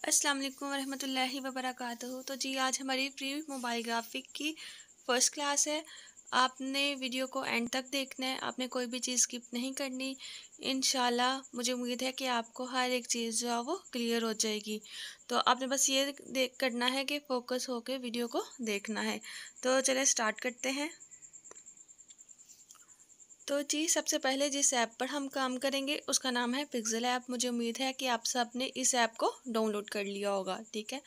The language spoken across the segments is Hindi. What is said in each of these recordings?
अस्सलाम वालेकुम वरहमतुल्लाहि वबरकातुहू। तो जी आज हमारी प्री मोबाइल ग्राफिक की फ़र्स्ट क्लास है। आपने वीडियो को एंड तक देखना है, आपने कोई भी चीज़ स्किप नहीं करनी। इंशाल्लाह मुझे उम्मीद है कि आपको हर एक चीज़ जो है वो क्लियर हो जाएगी। तो आपने बस ये देख करना है कि फ़ोकस होकर वीडियो को देखना है। तो चलिए स्टार्ट करते हैं। तो जी सबसे पहले जिस ऐप पर हम काम करेंगे उसका नाम है पिक्सेल ऐप। मुझे उम्मीद है कि आप सब ने इस ऐप को डाउनलोड कर लिया होगा, ठीक है।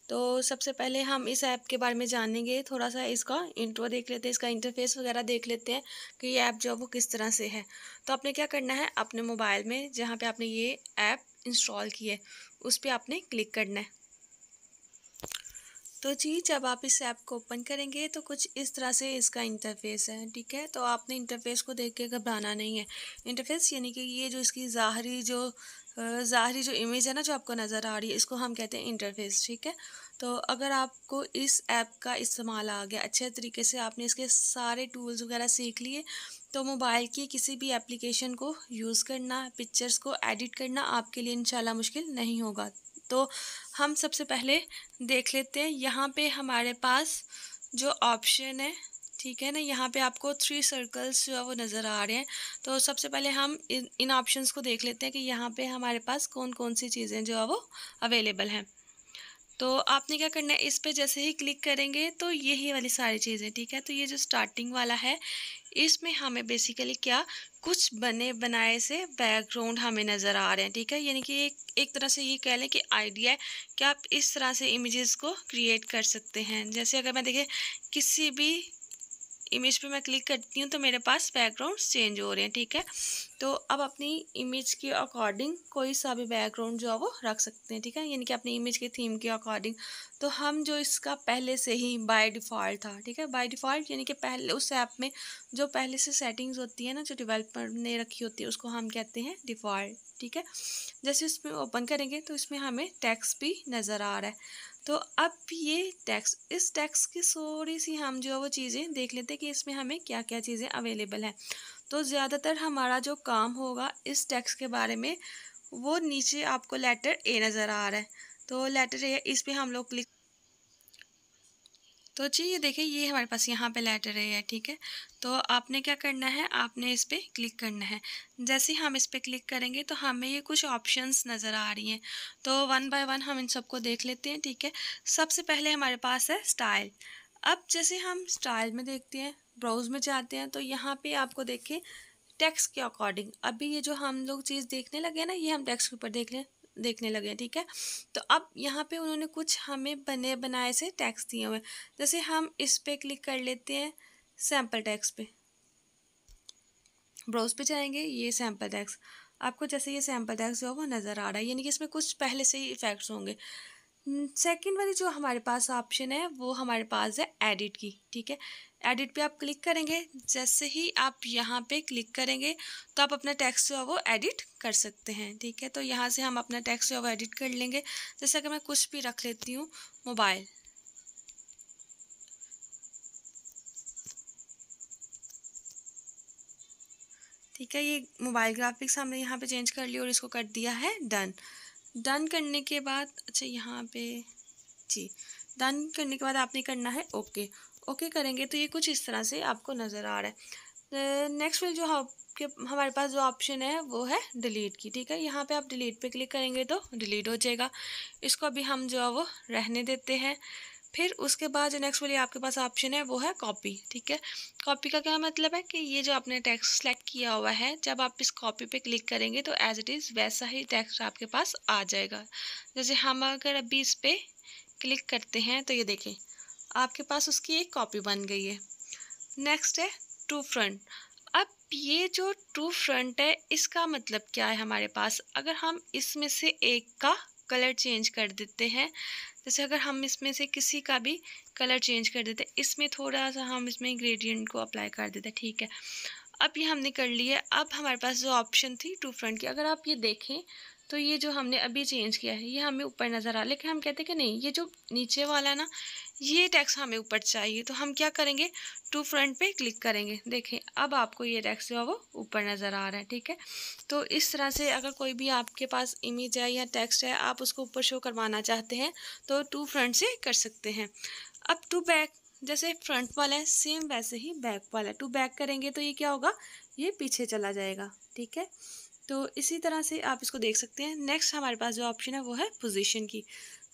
तो सबसे पहले हम इस ऐप के बारे में जानेंगे, थोड़ा सा इसका इंट्रो देख लेते हैं, इसका इंटरफेस वगैरह देख लेते हैं कि ये ऐप जो है वो किस तरह से है। तो आपने क्या करना है, अपने मोबाइल में जहाँ पर आपने ये ऐप इंस्टॉल की है उस पर आपने क्लिक करना है। तो जी जब आप इस ऐप को ओपन करेंगे तो कुछ इस तरह से इसका इंटरफेस है, ठीक है। तो आपने इंटरफेस को देख के घबराना नहीं है। इंटरफेस यानी कि ये जो इसकी ज़ाहरी जो इमेज है ना, जो आपको नज़र आ रही है, इसको हम कहते हैं इंटरफेस, ठीक है। तो अगर आपको इस ऐप का इस्तेमाल आ गया अच्छे तरीके से, आपने इसके सारे टूल्स वगैरह सीख लिए, तो मोबाइल की किसी भी एप्लीकेशन को यूज़ करना, पिक्चर्स को एडिट करना आपके लिए इंशाल्लाह मुश्किल नहीं होगा। तो हम सबसे पहले देख लेते हैं, यहाँ पे हमारे पास जो ऑप्शन है, ठीक है ना, यहाँ पे आपको 3 सर्कल्स जो है वो नज़र आ रहे हैं। तो सबसे पहले हम इन ऑप्शंस को देख लेते हैं कि यहाँ पे हमारे पास कौन कौन सी चीज़ें जो है वो अवेलेबल हैं। तो आपने क्या करना है, इस पे जैसे ही क्लिक करेंगे तो यही वाली सारी चीज़ें, ठीक है। तो ये जो स्टार्टिंग वाला है इसमें हमें बेसिकली क्या, कुछ बने बनाए से बैकग्राउंड हमें नज़र आ रहे हैं, ठीक है। यानी कि एक तरह से ये कह लें कि आइडिया है कि आप इस तरह से इमेजेस को क्रिएट कर सकते हैं। जैसे अगर मैं देखें किसी भी इमेज पे मैं क्लिक करती हूँ तो मेरे पास बैकग्राउंड चेंज हो रहे हैं, ठीक है। तो अब अपनी इमेज के अकॉर्डिंग कोई सा भी बैकग्राउंड जो है वो रख सकते हैं, ठीक है। यानी कि अपनी इमेज के थीम के अकॉर्डिंग। तो हम जो इसका पहले से ही बाय डिफ़ॉल्ट था, ठीक है, बाय डिफ़ॉल्ट यानी कि पहले उस ऐप में जो पहले से सेटिंग्स होती है ना, जो डेवलपर ने रखी होती है, उसको हम कहते हैं डिफ़ॉल्ट, ठीक है। जैसे इसमें ओपन करेंगे तो इसमें हमें टेक्स्ट भी नज़र आ रहा है। तो अब ये टेक्स्ट, इस टेक्स्ट की थोड़ी सी हम जो है वो चीज़ें देख लेते हैं कि इसमें हमें क्या क्या चीज़ें अवेलेबल हैं। तो ज़्यादातर हमारा जो काम होगा इस टेक्स्ट के बारे में, वो नीचे आपको लेटर ए नज़र आ रहा है। तो लेटर ए, इस पे हम लोग क्लिक, तो जी ये देखिए ये हमारे पास यहाँ पे लेटर ए है, ठीक है। तो आपने क्या करना है, आपने इस पर क्लिक करना है। जैसे ही हम इस पर क्लिक करेंगे तो हमें ये कुछ ऑप्शंस नज़र आ रही हैं। तो वन बाय वन हम इन सबको देख लेते हैं, ठीक है। सबसे पहले हमारे पास है स्टाइल। अब जैसे हम स्टाइल में देखते हैं, ब्राउज में जाते हैं, तो यहाँ पे आपको देखें टेक्स्ट के अकॉर्डिंग, अभी ये जो हम लोग चीज़ देखने लगे हैं ना, ये हम टेक्स्ट के ऊपर देखने लगे हैं, ठीक है। तो अब यहाँ पे उन्होंने कुछ हमें बने बनाए से टेक्स्ट दिए हुए हैं। जैसे हम इस पे क्लिक कर लेते हैं, सैम्पल टेक्स्ट पे, ब्राउज पे जाएंगे, ये सैम्पल टेक्स्ट, आपको जैसे ये सैम्पल टेक्स्ट जो है वो नज़र आ रहा है, यानी कि इसमें कुछ पहले से ही इफेक्ट्स होंगे। सेकंड वाली जो हमारे पास ऑप्शन है वो हमारे पास है एडिट की, ठीक है। एडिट पे आप क्लिक करेंगे, जैसे ही आप यहाँ पे क्लिक करेंगे तो आप अपना टेक्स्ट जो है वो एडिट कर सकते हैं, ठीक है। तो यहाँ से हम अपना टेक्स्ट जो है वो एडिट कर लेंगे। जैसे अगर मैं कुछ भी रख लेती हूँ, मोबाइल, ठीक है, ये मोबाइल ग्राफिक्स हमने यहाँ पे चेंज कर लिया और इसको कर दिया है डन। डन करने के बाद, अच्छा यहाँ पे जी, डन करने के बाद आपने करना है ओके। ओके करेंगे तो ये कुछ इस तरह से आपको नज़र आ रहा है। नेक्स्ट में जो आपके हमारे पास जो ऑप्शन है वो है डिलीट की, ठीक है। यहाँ पे आप डिलीट पे क्लिक करेंगे तो डिलीट हो जाएगा। इसको अभी हम जो है वो रहने देते हैं। फिर उसके बाद जो नेक्स्ट वाली आपके पास ऑप्शन है वो है कॉपी, ठीक है। कॉपी का क्या मतलब है कि ये जो आपने टेक्स्ट सेलेक्ट किया हुआ है, जब आप इस कॉपी पे क्लिक करेंगे तो एज इट इज़ वैसा ही टेक्स्ट आपके पास आ जाएगा। जैसे हम अगर अभी इस पर क्लिक करते हैं तो ये देखें आपके पास उसकी एक कॉपी बन गई है। नेक्स्ट है टू फ्रंट। अब ये जो टू फ्रंट है इसका मतलब क्या है हमारे पास, अगर हम इसमें से एक का कलर चेंज कर देते हैं, जैसे अगर हम इसमें से किसी का भी कलर चेंज कर देते हैं, इसमें थोड़ा सा हम इसमें ग्रेडियंट को अप्लाई कर देते हैं, ठीक है। अब ये हमने कर लिया। अब हमारे पास जो ऑप्शन थी टू फ्रंट की, अगर आप ये देखें तो ये जो हमने अभी चेंज किया है ये हमें ऊपर नज़र आ रहा है, लेकिन हम कहते हैं कि नहीं, ये जो नीचे वाला है ना, ये टेक्स्ट हमें ऊपर चाहिए। तो हम क्या करेंगे, टू फ्रंट पे क्लिक करेंगे। देखें अब आपको ये टेक्स्ट जो है वो ऊपर नज़र आ रहा है, ठीक है। तो इस तरह से अगर कोई भी आपके पास इमेज है या टेक्स्ट है, आप उसको ऊपर शो करवाना चाहते हैं तो टू फ्रंट से कर सकते हैं। अब टू बैक, जैसे फ्रंट वाला है सेम वैसे ही बैक वाला है। टू बैक करेंगे तो ये क्या होगा, ये पीछे चला जाएगा, ठीक है। तो इसी तरह से आप इसको देख सकते हैं। नेक्स्ट हमारे पास जो ऑप्शन है वो है पोजीशन की।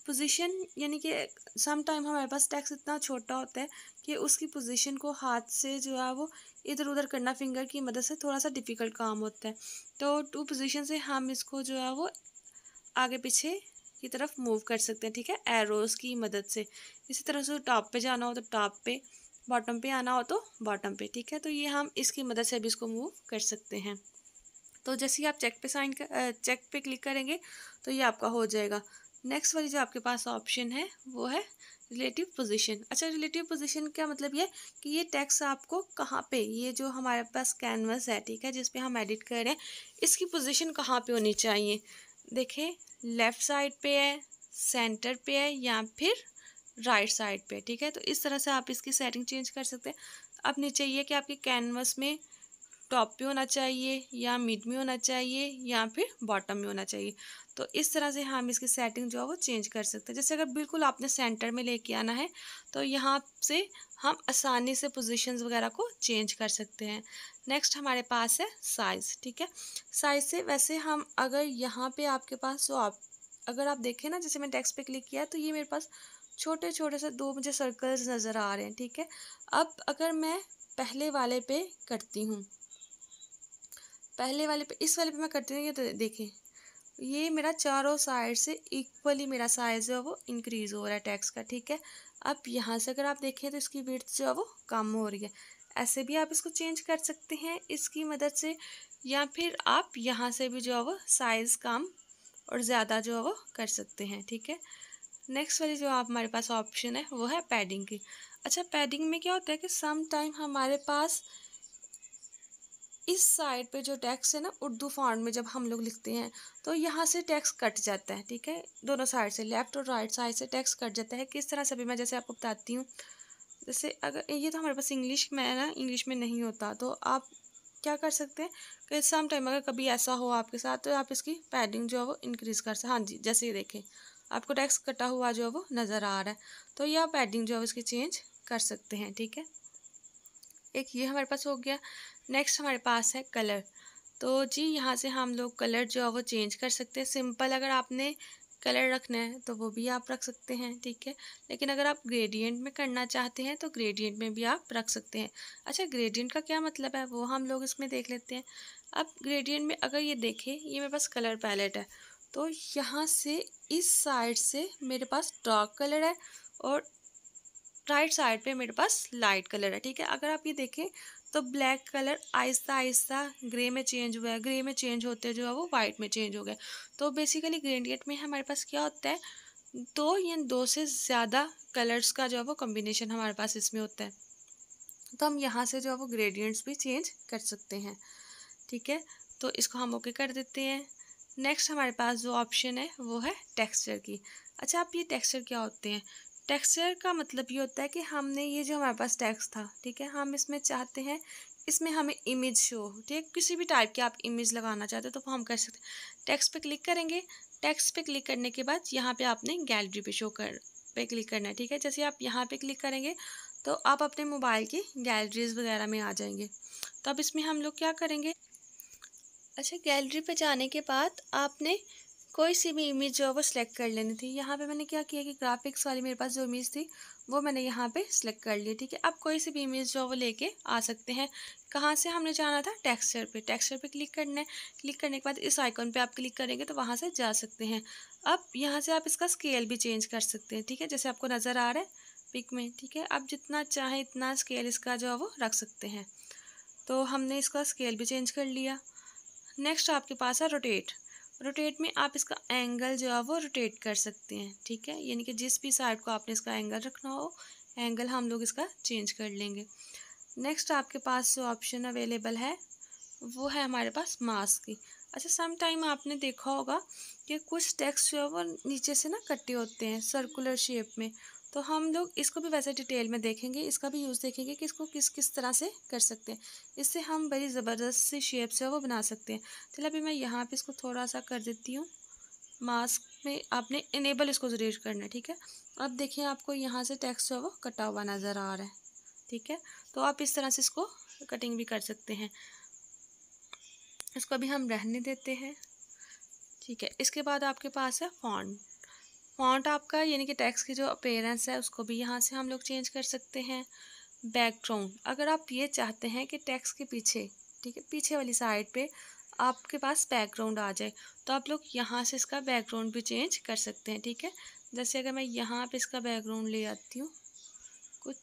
पोजीशन यानी कि सम टाइम हमारे पास टेक्स्ट इतना छोटा होता है कि उसकी पोजीशन को हाथ से जो है वो इधर उधर करना फिंगर की मदद से थोड़ा सा डिफ़िकल्ट काम होता है। तो टू पोजीशन से हम इसको जो है वो आगे पीछे की तरफ मूव कर सकते हैं, ठीक है, एरोज़ की मदद से। इसी तरह से टॉप पे जाना हो तो टॉप पे, बॉटम पे आना हो तो बॉटम पे, ठीक है। तो ये हम इसकी मदद से भी इसको मूव कर सकते हैं। तो जैसे ही आप चेक पे क्लिक करेंगे तो ये आपका हो जाएगा। नेक्स्ट वाली जो आपके पास ऑप्शन है वो है रिलेटिव पोजीशन। अच्छा, रिलेटिव पोजीशन का मतलब ये कि ये टेक्स्ट आपको कहाँ पे, ये जो हमारे पास कैनवस है, ठीक है, जिस पे हम एडिट कर रहे हैं, इसकी पोजीशन कहाँ पे होनी चाहिए। देखें, लेफ़्ट साइड पे है, सेंटर पे है या फिर राइट साइड पे, ठीक है। तो इस तरह से आप इसकी सेटिंग चेंज कर सकते हैं। अब नीचे ये कि आपके कैनवस में टॉप पे होना चाहिए या मिड में होना चाहिए या फिर बॉटम में होना चाहिए। तो इस तरह से हम इसकी सेटिंग जो है वो चेंज कर सकते हैं। जैसे अगर बिल्कुल आपने सेंटर में लेके आना है तो यहाँ से हम आसानी से पोजीशंस वगैरह को चेंज कर सकते हैं। नेक्स्ट हमारे पास है साइज़, ठीक है। साइज़ से वैसे हम अगर यहाँ पे आपके पास जो आप अगर आप देखें ना, जैसे मैं टेक्स्ट पे क्लिक किया तो ये मेरे पास छोटे छोटे से दो मुझे सर्कल्स नज़र आ रहे हैं, ठीक है। अब अगर मैं पहले वाले पे करती हूँ, पहले वाले पे, इस वाले पे मैं करती हूँ, तो देखें ये मेरा चारों साइड से इक्वली मेरा साइज जो है वो इंक्रीज़ हो रहा है टेक्स्ट का, ठीक है। अब यहाँ से अगर आप देखें तो इसकी विड्थ जो है वो कम हो रही है। ऐसे भी आप इसको चेंज कर सकते हैं इसकी मदद से, या फिर आप यहाँ से भी जो है वो साइज़ कम और ज़्यादा जो है वो कर सकते हैं, ठीक है। नेक्स्ट वाली जो आप हमारे पास ऑप्शन है वो है पैडिंग की। अच्छा, पैडिंग में क्या होता है कि सम टाइम हमारे पास इस साइड पे जो टेक्स्ट है ना, उर्दू फॉन्ट में जब हम लोग लिखते हैं तो यहाँ से टेक्स्ट कट जाता है, ठीक है। दोनों साइड से, लेफ़्ट और राइट साइड से टेक्स्ट कट जाता है। किस तरह से भी मैं जैसे आपको बताती हूँ। जैसे अगर ये तो हमारे पास इंग्लिश में है ना, इंग्लिश में नहीं होता, तो आप क्या कर सकते हैं कि सम टाइम अगर कभी ऐसा हो आपके साथ तो आप इसकी पैडिंग जो है वो इंक्रीज़ कर सकते। हाँ जी, जैसे ये देखें आपको टेक्स्ट कटा हुआ जो है वो नज़र आ रहा है, तो ये आप पैडिंग जो है इसकी चेंज कर सकते हैं, ठीक है। एक ये हमारे पास हो गया। नेक्स्ट हमारे पास है कलर। तो जी यहाँ से हम लोग कलर जो है वो चेंज कर सकते हैं। सिंपल अगर आपने कलर रखना है तो वो भी आप रख सकते हैं, ठीक है। लेकिन अगर आप ग्रेडियंट में करना चाहते हैं तो ग्रेडियंट में भी आप रख सकते हैं। अच्छा, ग्रेडियंट का क्या मतलब है वो हम लोग इसमें देख लेते हैं। अब ग्रेडियंट में अगर ये देखें, ये मेरे पास कलर पैलेट है, तो यहाँ से इस साइड से मेरे पास डार्क कलर है और राइट साइड पे मेरे पास लाइट कलर है, ठीक है। अगर आप ये देखें तो black colour Aahista Aahista grey में चेंज हुआ है, ग्रे में चेंज होते जो है वो वाइट में चेंज हो गया। तो बेसिकली ग्रेडियंट में हमारे पास क्या होता है, दो या दो से ज़्यादा कलर्स का जो है वो कॉम्बिनेशन हमारे पास इसमें होता है। तो हम यहाँ से जो है वो ग्रेडियंट्स भी चेंज कर सकते हैं, ठीक है। तो इसको हम ओके कर देते हैं। नेक्स्ट हमारे पास जो ऑप्शन है वो है टेक्सचर की। अच्छा, आप ये टेक्सचर क्या होते हैं। टेक्सचर का मतलब ये होता है कि हमने ये जो हमारे पास टेक्स्ट था, ठीक है, हम इसमें चाहते हैं इसमें हमें इमेज शो हो, ठीक है, किसी भी टाइप की आप इमेज लगाना चाहते हो तो वो हम कर सकते हैं। टेक्स्ट पे क्लिक करेंगे, टेक्स्ट पे क्लिक करने के बाद यहाँ पे आपने गैलरी पे शो कर पे क्लिक करना है, ठीक है। जैसे आप यहाँ पे क्लिक करेंगे तो आप अपने मोबाइल की गैलरीज वगैरह में आ जाएंगे। तो अब इसमें हम लोग क्या करेंगे। अच्छा, गैलरी पे जाने के बाद आपने कोई सी भी इमेज जो है वो सिलेक्ट कर लेनी थी। यहाँ पे मैंने क्या किया कि ग्राफिक्स वाली मेरे पास जो इमेज थी वो मैंने यहाँ पे सिलेक्ट कर ली, ठीक है। अब कोई सी भी इमेज जो है वो लेके आ सकते हैं। कहाँ से हमने जाना था, टेक्सचर पे। टेक्सचर पे क्लिक करना है। क्लिक करने के बाद इस आइकॉन पे आप क्लिक करेंगे तो वहाँ से जा सकते हैं। अब यहाँ से आप इसका स्केल भी चेंज कर सकते हैं, ठीक है, जैसे आपको नज़र आ रहा है पिक में, ठीक है। आप जितना चाहें इतना स्केल इसका जो है वो रख सकते हैं। तो हमने इसका स्केल भी चेंज कर लिया। नेक्स्ट आपके पास है रोटेट। रोटेट में आप इसका एंगल जो है वो रोटेट कर सकते हैं, ठीक है, यानी कि जिस भी साइड को आपने इसका एंगल रखना हो, एंगल हम लोग इसका चेंज कर लेंगे। नेक्स्ट आपके पास जो ऑप्शन अवेलेबल है वो है हमारे पास मास्क की। अच्छा, सम टाइम आपने देखा होगा कि कुछ टेक्स्ट जो है वो नीचे से ना कटे होते हैं सर्कुलर शेप में। तो हम लोग इसको भी वैसे डिटेल में देखेंगे, इसका भी यूज़ देखेंगे कि इसको किस किस तरह से कर सकते हैं। इससे हम बड़ी ज़बरदस्त सी शेप से वो बना सकते हैं। चलो अभी मैं यहाँ पे इसको थोड़ा सा कर देती हूँ। मास्क में आपने इनेबल इसको ज़रूर करना है, ठीक है। अब देखिए आपको यहाँ से टेक्स्ट जो है वो कटा हुआ नज़र आ रहा है, ठीक है। तो आप इस तरह से इसको कटिंग भी कर सकते हैं। इसको अभी हम रहने देते हैं, ठीक है। इसके बाद आपके पास है फॉन्ट। फॉन्ट आपका यानी कि टेक्स्ट की जो अपीयरेंस है उसको भी यहाँ से हम लोग चेंज कर सकते हैं। बैकग्राउंड, अगर आप ये चाहते हैं कि टेक्स्ट के पीछे, ठीक है, पीछे वाली साइड पे आपके पास बैकग्राउंड आ जाए, तो आप लोग यहाँ से इसका बैकग्राउंड भी चेंज कर सकते हैं, ठीक है। जैसे अगर मैं यहाँ पे इसका बैकग्राउंड ले आती हूँ कुछ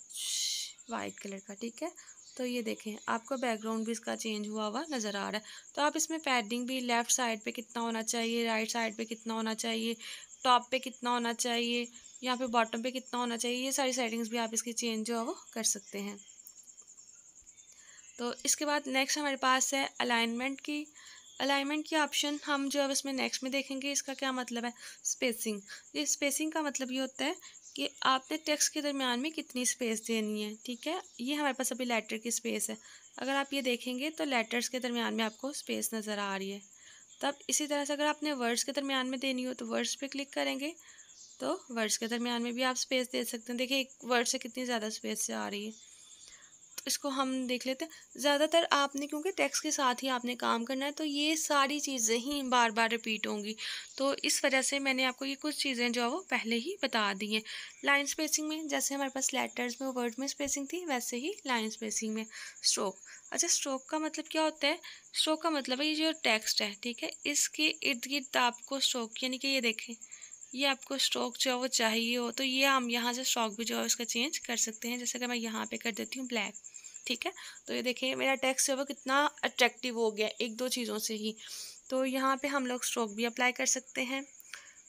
वाइट कलर का, ठीक है। तो ये देखें आपका बैकग्राउंड भी इसका चेंज हुआ हुआ नज़र आ रहा है। तो आप इसमें पैडिंग भी लेफ़्ट साइड पे कितना होना चाहिए, राइट साइड पे कितना होना चाहिए, टॉप पे कितना होना चाहिए, यहाँ पे बॉटम पे कितना होना चाहिए, ये सारी सेटिंग्स भी आप इसकी चेंज जो है वो कर सकते हैं। तो इसके बाद नेक्स्ट हमारे पास है अलाइनमेंट की। अलाइनमेंट की ऑप्शन हम जो है इसमें नेक्स्ट में देखेंगे। इसका क्या मतलब है, स्पेसिंग। ये स्पेसिंग का मतलब ये होता है कि आपने टेक्स्ट के दरमियान में कितनी स्पेस देनी है, ठीक है। ये हमारे पास अभी लेटर की स्पेस है। अगर आप ये देखेंगे तो लेटर्स के दरमियान में आपको स्पेस नज़र आ रही है। तब इसी तरह से अगर आपने वर्ड्स के दरमियान में देनी हो तो वर्ड्स पे क्लिक करेंगे, तो वर्ड्स के दरमियान में भी आप स्पेस दे सकते हैं। देखिए एक वर्ड से कितनी ज़्यादा स्पेस से आ रही है। इसको हम देख लेते हैं। ज़्यादातर आपने क्योंकि टेक्स्ट के साथ ही आपने काम करना है, तो ये सारी चीज़ें ही बार बार रिपीट होंगी। तो इस वजह से मैंने आपको ये कुछ चीज़ें जो है वो पहले ही बता दी हैं। लाइन स्पेसिंग में जैसे हमारे पास लेटर्स में वर्ड में स्पेसिंग थी, वैसे ही लाइन स्पेसिंग में स्ट्रोक। अच्छा, स्ट्रोक का मतलब क्या होता है, स्ट्रोक का मतलब है ये जो टेक्स्ट है, ठीक है, इसके इर्द गिर्द आपको स्ट्रोक यानी कि ये देखें, ये आपको स्ट्रोक जो है वो चाहिए हो तो ये हम यहाँ से स्ट्रोक भी जो है उसका चेंज कर सकते हैं। जैसे कि मैं यहाँ पे कर देती हूँ ब्लैक, ठीक है। तो ये देखिए मेरा टेक्स्ट जो है वो कितना अट्रैक्टिव हो गया एक दो चीज़ों से ही। तो यहाँ पे हम लोग स्ट्रोक भी अप्लाई कर सकते हैं।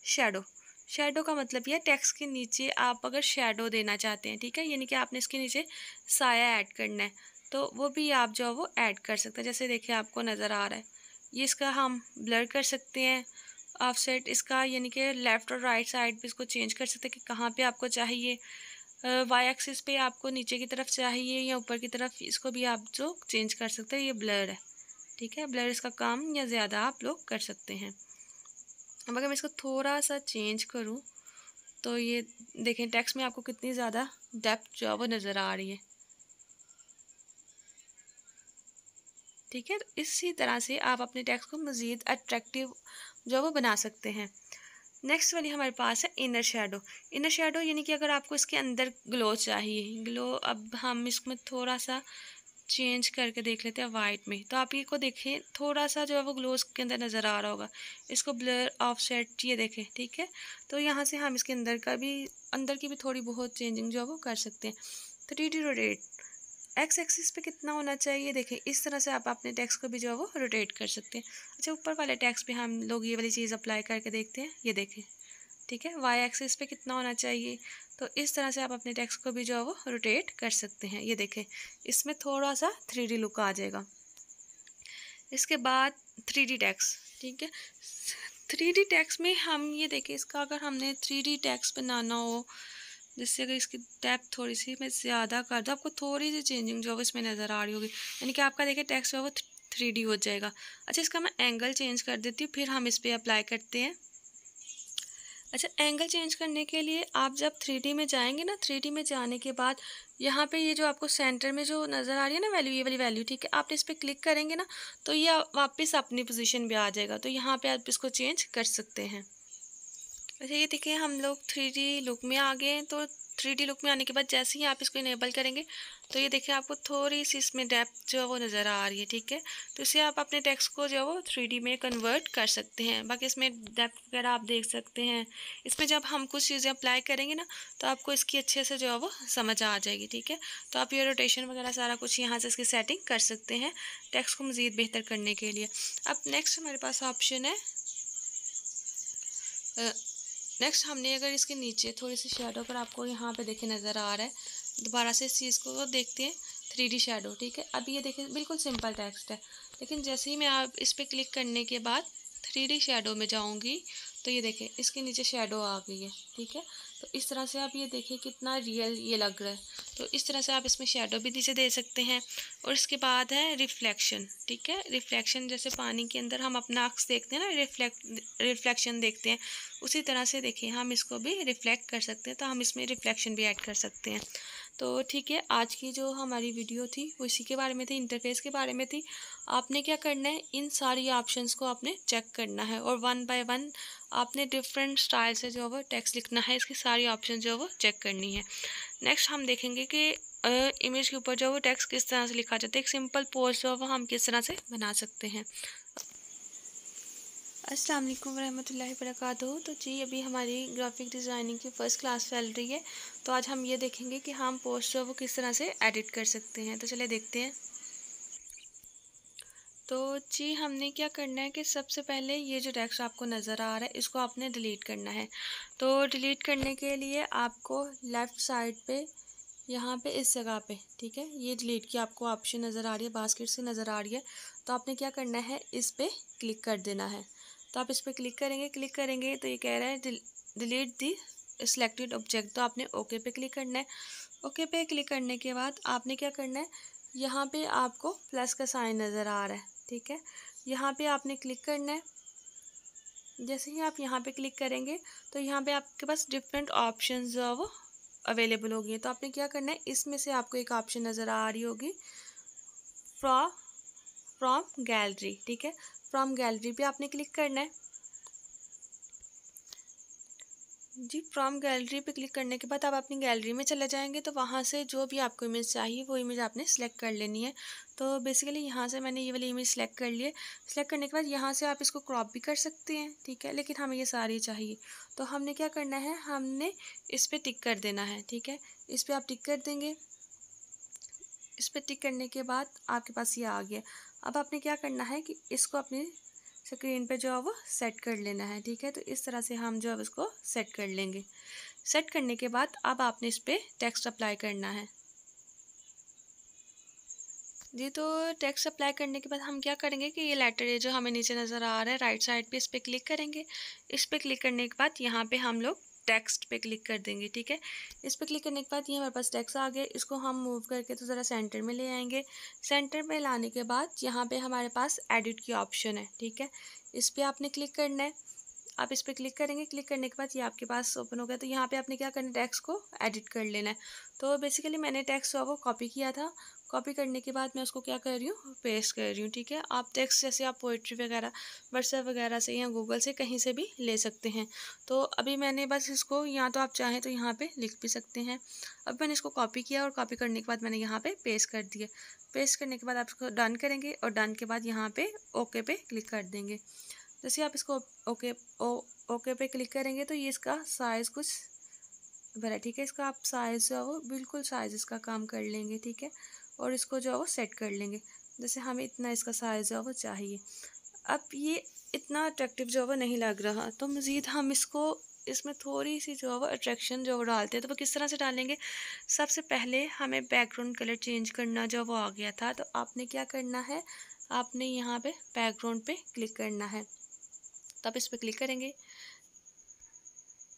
शेडो, शेडो का मतलब ये टेक्स्ट के नीचे आप अगर शेडो देना चाहते हैं, ठीक है, यानी कि आपने इसके नीचे साया ऐड करना है, तो वो भी आप जो है वो ऐड कर सकते हैं। जैसे देखिए आपको नज़र आ रहा है, ये इसका हम ब्लर कर सकते हैं। ऑफसेट इसका यानी कि लेफ़्ट और राइट साइड पे इसको चेंज कर सकते हैं कि कहाँ पे आपको चाहिए। वाई एक्सिस पे आपको नीचे की तरफ चाहिए या ऊपर की तरफ, इसको भी आप जो चेंज कर सकते हैं। ये ब्लर है, ठीक है, ब्लर इसका कम या ज़्यादा आप लोग कर सकते हैं। अब अगर मैं इसको थोड़ा सा चेंज करूँ तो ये देखें टेक्स्ट में आपको कितनी ज़्यादा डेप्थ जो है वो नज़र आ रही है, ठीक है। तो इसी तरह से आप अपने टेक्स्ट को मज़ीद अट्रैक्टिव जो है वो बना सकते हैं। नेक्स्ट वाली हमारे पास है इनर शेडो। इनर शेडो यानी कि अगर आपको इसके अंदर ग्लो चाहिए, ग्लो, अब हम इसमें थोड़ा सा चेंज करके देख लेते हैं वाइट में। तो आप ये को देखें थोड़ा सा जो है वो ग्लो इसके अंदर नज़र आ रहा होगा। इसको ब्लर ऑफसेट ये देखें, ठीक है। तो यहाँ से हम इसके अंदर की भी थोड़ी बहुत चेंजिंग जो है वो कर सकते हैं। 3D रोटेट, एक्स एक्सिस पे कितना होना चाहिए, देखें इस तरह से आप अपने टेक्स्ट को भी जो है वो रोटेट कर सकते हैं। अच्छा, ऊपर वाले टेक्स्ट पे हम लोग ये वाली चीज़ अप्लाई करके देखते हैं, ये देखें, ठीक है, वाई एक्सिस पे कितना होना चाहिए। तो इस तरह से आप अपने टेक्स्ट को भी जो है वो रोटेट कर सकते हैं। ये देखें इसमें थोड़ा सा 3D लुक आ जाएगा। इसके बाद 3D टेक्स्ट, ठीक है। 3D टेक्स्ट में हम ये देखें, इसका अगर हमने 3D टेक्स्ट बनाना हो, जिससे अगर इसकी डेप्थ थोड़ी सी मैं ज़्यादा कर दूँ, आपको थोड़ी सी चेंजिंग जो है वो इसमें नज़र आ रही होगी, यानी कि आपका देखिए टेक्स्ट जो है वो 3D हो जाएगा। अच्छा, इसका मैं एंगल चेंज कर देती हूँ, फिर हम इस पर अप्लाई करते हैं। अच्छा, एंगल चेंज करने के लिए आप जब 3D में जाएंगे ना, 3D में जाने के बाद यहाँ पे ये जो आपको सेंटर में जो नज़र आ रही है ना वैल्यू, ये वाली वैल्यू, ठीक है, आप इस पर क्लिक करेंगे ना तो ये वापस अपनी पोजीशन पे आ जाएगा। तो यहाँ पे आप इसको चेंज कर सकते हैं। अच्छा, ये देखिए हम लोग 3D लुक में आ गए हैं। तो 3D लुक में आने के बाद जैसे ही आप इसको इनेबल करेंगे तो ये देखिए आपको थोड़ी सी इसमें डेप्थ जो है वो नज़र आ रही है, ठीक है। तो इसे आप अपने टेक्स्ट को जो है वो 3D में कन्वर्ट कर सकते हैं। बाकी इसमें डेप्थ वगैरह आप देख सकते हैं। इसमें जब हम कुछ चीज़ें अप्लाई करेंगे ना तो आपको इसकी अच्छे से जो है वो समझ आ जाएगी, ठीक है। तो आप ये रोटेशन वगैरह सारा कुछ यहाँ से इसकी सेटिंग कर सकते हैं टेक्स्ट को मज़ीद बेहतर करने के लिए। अब नेक्स्ट हमारे पास ऑप्शन है, नेक्स्ट हमने अगर इसके नीचे थोड़ी सी शेडो, अगर आपको यहाँ पे देखे नज़र आ रहा है, दोबारा से इस चीज़ को देखते हैं 3D शेडो, ठीक है। अब ये देखिए बिल्कुल सिंपल टेक्स्ट है, लेकिन जैसे ही मैं आप इस पर क्लिक करने के बाद 3D शेडो में जाऊंगी तो ये देखिए इसके नीचे शेडो आ गई है, ठीक है। तो इस तरह से आप ये देखिए कितना रियल ये लग रहा है। तो इस तरह से आप इसमें शेडो भी नीचे दे सकते हैं। और इसके बाद है रिफ्लेक्शन, ठीक है। रिफ्लेक्शन जैसे पानी के अंदर हम अपना अक्स देखते हैं ना, रिफ्लेक्शन देखते हैं, उसी तरह से देखिए हम इसको भी रिफ्लेक्ट कर सकते हैं। तो हम इसमें रिफ्लेक्शन भी ऐड कर सकते हैं। तो ठीक है, आज की जो हमारी वीडियो थी वो इसी के बारे में थी, इंटरफेस के बारे में थी। आपने क्या करना है, इन सारी ऑप्शंस को आपने चेक करना है और वन बाय वन आपने डिफरेंट स्टाइल से जो है वो टेक्स्ट लिखना है। इसकी सारी ऑप्शन जो है वो चेक करनी है। नेक्स्ट हम देखेंगे कि इमेज के ऊपर जो है वो टेक्स्ट किस तरह से लिखा जाता है, एक सिंपल पोस्ट जो है वो हम किस तरह से बना सकते हैं। अस्सलाम वालेकुम वरहमतुल्लाहि वबरकातुहू। तो जी अभी हमारी ग्राफिक डिज़ाइनिंग की फ़र्स्ट क्लास चल रही है। तो आज हम ये देखेंगे कि हम पोस्ट जो है वो किस तरह से एडिट कर सकते हैं। तो चलिए देखते हैं। तो जी हमने क्या करना है कि सबसे पहले ये जो टेक्स्ट आपको नज़र आ रहा है इसको आपने डिलीट करना है। तो डिलीट करने के लिए आपको लेफ़्ट साइड पे यहाँ पे इस जगह पे, ठीक है, ये डिलीट की आपको ऑप्शन नज़र आ रही है, बास्केट से नज़र आ रही है। तो आपने क्या करना है, इस पर क्लिक कर देना है। तो आप इस पर क्लिक करेंगे तो ये कह रहा है डिलीट दी सिलेक्टेड ऑब्जेक्ट। तो आपने ओके पे क्लिक करना है। ओके पे क्लिक करने के बाद आपने क्या करना है, यहाँ पे आपको प्लस का साइन नज़र आ रहा है, ठीक है। यहाँ पे आपने क्लिक करना है। जैसे ही आप यहाँ पे क्लिक करेंगे तो यहाँ पे आपके पास डिफरेंट ऑप्शंस जो है वो अवेलेबल होगी। तो आपने क्या करना है, इसमें से आपको एक ऑप्शन नज़र आ रही होगी फ्रॉम गैलरी, ठीक है। फ्रॉम गैलरी पे आपने क्लिक करना है। जी फ्रॉम गैलरी पे क्लिक करने के बाद आप अपनी गैलरी में चले जाएंगे। तो वहाँ से जो भी आपको इमेज चाहिए वो इमेज आपने सेलेक्ट कर लेनी है। तो बेसिकली यहाँ से मैंने ये वाली इमेज सेलेक्ट कर ली है। सेलेक्ट करने के बाद यहाँ से आप इसको क्रॉप भी कर सकते हैं, ठीक है, लेकिन हमें ये सारी चाहिए। तो हमने क्या करना है, हमने इस पर टिक कर देना है, ठीक है। इस पर आप टिक कर देंगे। इस पर टिक करने के बाद आपके पास ये आ गया। अब आपने क्या करना है कि इसको अपनी स्क्रीन पे जो है वो सेट कर लेना है, ठीक है। तो इस तरह से हम जो है उसको सेट कर लेंगे। सेट करने के बाद अब आपने इस पर टेक्स्ट अप्लाई करना है। जी तो टेक्स्ट अप्लाई करने के बाद हम क्या करेंगे कि ये लेटर है जो हमें नीचे नज़र आ रहा है राइट साइड पे, इस पर क्लिक करेंगे। इस पर क्लिक करने के बाद यहाँ पे हम लोग टेक्स्ट पे क्लिक कर देंगे, ठीक है। इस पर क्लिक करने के बाद ये हमारे पास टेक्स्ट आ गया। इसको हम मूव करके तो ज़रा सेंटर में ले आएंगे। सेंटर में लाने के बाद यहाँ पे हमारे पास एडिट की ऑप्शन है, ठीक है। इस पर आपने क्लिक करना है। आप इस पर क्लिक करेंगे। क्लिक करने के बाद ये आपके पास ओपन हो गया। तो यहाँ पे आपने क्या करना है, टेक्स्ट को एडिट कर लेना है। तो बेसिकली मैंने टेक्स्ट जो है वो कॉपी किया था। कॉपी करने के बाद मैं उसको क्या कर रही हूँ, पेस्ट कर रही हूँ, ठीक है। आप टेक्स्ट जैसे आप पोइट्री वगैरह व्हाट्सएप वगैरह से या गूगल से कहीं से भी ले सकते हैं। तो अभी मैंने बस इसको, या तो आप चाहें तो यहाँ पे लिख भी सकते हैं। अब मैंने इसको कॉपी किया और कॉपी करने के बाद मैंने यहाँ पे पेस्ट कर दिया। पेस्ट करने के बाद आप इसको डन करेंगे और डन के बाद यहाँ पे ओके पे क्लिक कर देंगे। जैसे आप इसको ओके पे क्लिक करेंगे तो ये इसका साइज़ कुछ बड़ा, ठीक है। इसका आप साइज़ जो है वो बिल्कुल साइज़ इसका काम कर लेंगे, ठीक है। और इसको जो है वो सेट कर लेंगे। जैसे हमें इतना इसका साइज़ जो है वो चाहिए। अब ये इतना अट्रैक्टिव जो है वो नहीं लग रहा, तो मज़ीद हम इसको इसमें थोड़ी सी जो है वो अट्रैक्शन जो वो डालते हैं। तो वो किस तरह से डालेंगे, सबसे पहले हमें बैकग्राउंड कलर चेंज करना जो वो आ गया था। तो आपने क्या करना है, आपने यहाँ पे बैकग्राउंड पे क्लिक करना है। तो आप इस पर क्लिक करेंगे।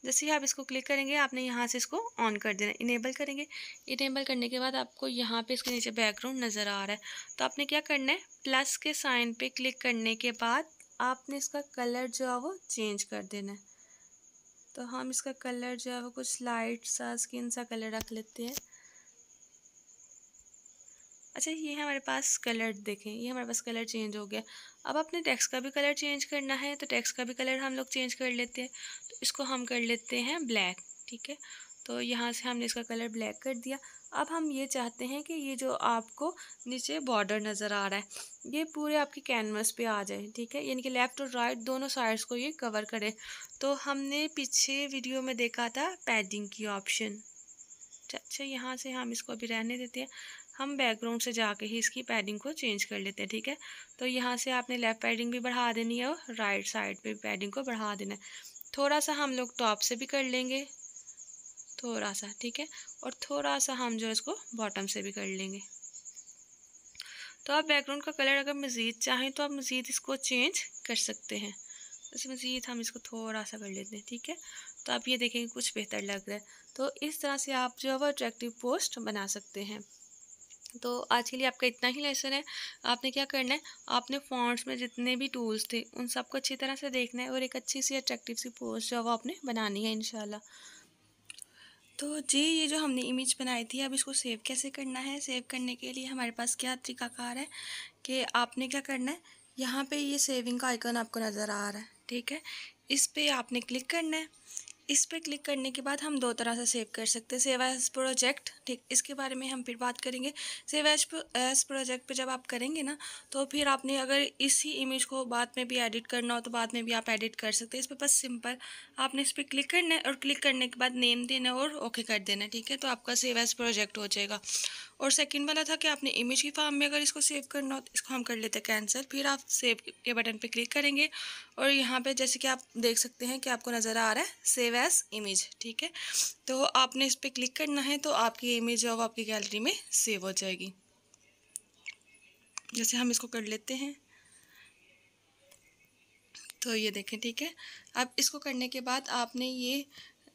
जैसे ही आप इसको क्लिक करेंगे आपने यहाँ से इसको ऑन कर देना, इनेबल करेंगे। इनेबल करने के बाद आपको यहाँ पे इसके नीचे बैकग्राउंड नज़र आ रहा है। तो आपने क्या करना है, प्लस के साइन पे क्लिक करने के बाद आपने इसका कलर जो है वो चेंज कर देना है। तो हम इसका कलर जो है वो कुछ लाइट सा स्किन सा कलर रख लेते हैं। अच्छा ये हमारे पास कलर देखें, ये हमारे पास कलर चेंज हो गया। अब अपने टेक्स्ट का भी कलर चेंज करना है। तो टेक्स्ट का भी कलर हम लोग चेंज कर लेते हैं। तो इसको हम कर लेते हैं ब्लैक, ठीक है। तो यहाँ से हमने इसका कलर ब्लैक कर दिया। अब हम ये चाहते हैं कि ये जो आपको नीचे बॉर्डर नज़र आ रहा है ये पूरे आपकी कैनवस पे आ जाए, ठीक है, यानी कि लेफ़्ट और राइट दोनों साइड्स को ये कवर करे। तो हमने पीछे वीडियो में देखा था पैडिंग की ऑप्शन। अच्छा यहाँ से हम इसको अभी रहने देते हैं। हम बैकग्राउंड से जाके ही इसकी पैडिंग को चेंज कर लेते हैं, ठीक है। तो यहाँ से आपने लेफ़्ट पैडिंग भी बढ़ा देनी है और राइट साइड पे पैडिंग को बढ़ा देना है। थोड़ा सा हम लोग टॉप से भी कर लेंगे, थोड़ा सा, ठीक है। और थोड़ा सा हम जो इसको बॉटम से भी कर लेंगे। तो आप बैकग्राउंड का कलर अगर मज़ीद चाहें तो आप मज़ीद इसको चेंज कर सकते हैं। जैसे मज़ीद हम इसको थोड़ा सा कर लेते हैं, ठीक है। तो आप ये देखेंगे कुछ बेहतर लग रहा है। तो इस तरह से आप जो है वो अट्रैक्टिव पोस्ट बना सकते हैं। तो आज के लिए आपका इतना ही लेसन है। आपने क्या करना है, आपने फ़ॉन्ट्स में जितने भी टूल्स थे उन सबको अच्छी तरह से देखना है और एक अच्छी सी अट्रैक्टिव सी पोस्ट जो है वो आपने बनानी है इंशाल्लाह। तो जी, ये जो हमने इमेज बनाई थी, अब इसको सेव कैसे करना है। सेव करने के लिए हमारे पास क्या तरीकाकार है कि आपने क्या करना है, यहाँ पे ये सेविंग का आइकन आपको नज़र आ रहा है, ठीक है। इस पे आपने क्लिक करना है। इस पे क्लिक करने के बाद हम दो तरह से सेव कर सकते हैं, सेव एज प्रोजेक्ट, ठीक। इसके बारे में हम फिर बात करेंगे। सेव एज प्रोजेक्ट पे जब आप करेंगे ना, तो फिर आपने अगर इसी इमेज को बाद में भी एडिट करना हो तो बाद में भी आप एडिट कर सकते हैं। इस पर बस सिंपल आपने इस पर क्लिक करना है और क्लिक करने के बाद नेम देना है और ओके कर देना है, ठीक है। तो आपका सेव एज प्रोजेक्ट हो जाएगा। और सेकंड वाला था कि आपने इमेज की फॉर्म में अगर इसको सेव करना हो तो इसको हम कर लेते हैं कैंसिल। फिर आप सेव के बटन पे क्लिक करेंगे और यहाँ पे जैसे कि आप देख सकते हैं कि आपको नज़र आ रहा है सेव एज इमेज, ठीक है। तो आपने इस पर क्लिक करना है तो आपकी इमेज जो है वो आपकी गैलरी में सेव हो जाएगी। जैसे हम इसको कर लेते हैं, तो ये देखें, ठीक है। अब इसको करने के बाद आपने ये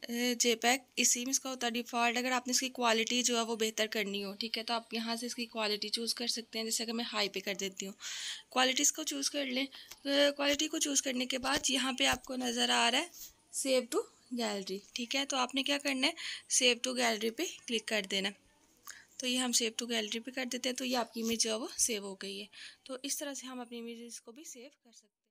जेपैग इसी में इसका होता है डिफ़ॉल्ट। अगर आपने इसकी क्वालिटी जो है वो बेहतर करनी हो, ठीक है, तो आप यहाँ से इसकी क्वालिटी चूज़ कर सकते हैं। जैसे अगर मैं हाई पे कर देती हूँ, क्वालिटीज़ को चूज़ कर लें। क्वालिटी को चूज़ करने के बाद यहाँ पे आपको नज़र आ रहा है सेव टू गैलरी, ठीक है। तो आपने क्या करना है, सेव टू गैलरी पे क्लिक कर देना। तो ये हम सेव टू गैलरी पे कर देते हैं, तो ये आपकी इमेज जो है वो सेव हो गई है। तो इस तरह से हम अपनी इमेजेस को भी सेव कर सकते हैं।